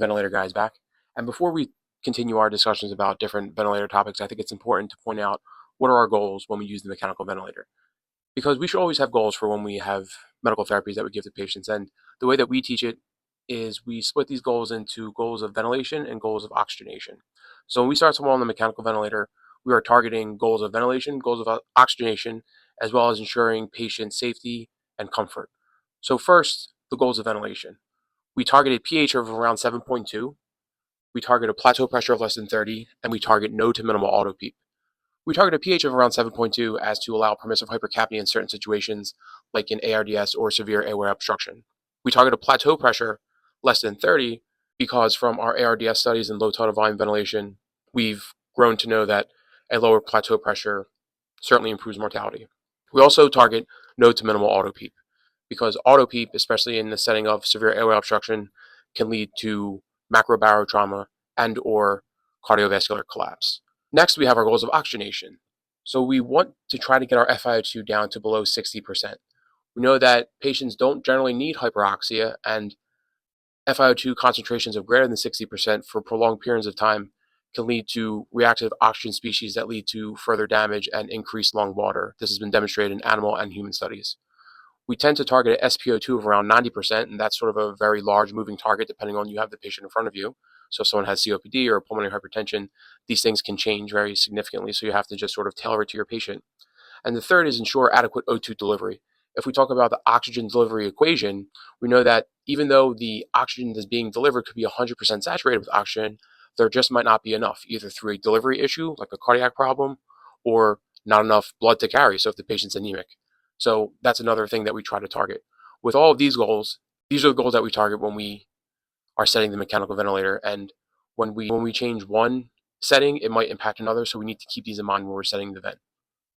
ventilator guys back. And before we continue our discussions about different ventilator topics, I think it's important to point out what are our goals when we use the mechanical ventilator. Because we should always have goals for when we have medical therapies that we give to patients. And the way that we teach it is we split these goals into goals of ventilation and goals of oxygenation. So when we start someone on the mechanical ventilator, we are targeting goals of ventilation, goals of oxygenation, as well as ensuring patient safety and comfort. So first, the goals of ventilation. We target a pH of around 7.2. We target a plateau pressure of less than 30, and we target no to minimal auto PEEP. We target a pH of around 7.2 as to allow permissive hypercapnia in certain situations, like in ARDS or severe airway obstruction. We target a plateau pressure less than 30 because from our ARDS studies and low tidal volume ventilation, we've grown to know that a lower plateau pressure certainly improves mortality. We also target no to minimal auto PEEP because auto PEEP, especially in the setting of severe airway obstruction, can lead to macrobarotrauma and or cardiovascular collapse. Next, we have our goals of oxygenation. So we want to try to get our FiO2 down to below 60%. We know that patients don't generally need hyperoxia, and FiO2 concentrations of greater than 60% for prolonged periods of time can lead to reactive oxygen species that lead to further damage and increased lung water. This has been demonstrated in animal and human studies. We tend to target an SpO2 of around 90%, and that's sort of a very large moving target depending on you have the patient in front of you. So if someone has COPD or pulmonary hypertension, these things can change very significantly, so you have to just sort of tailor it to your patient. And the third is ensure adequate O2 delivery. If we talk about the oxygen delivery equation, we know that even though the oxygen that's being delivered could be 100% saturated with oxygen, there just might not be enough, either through a delivery issue, like a cardiac problem, or not enough blood to carry, so if the patient's anemic. So that's another thing that we try to target. With all of these goals, these are the goals that we target when we are setting the mechanical ventilator. And when we change one setting, it might impact another. So we need to keep these in mind when we're setting the vent.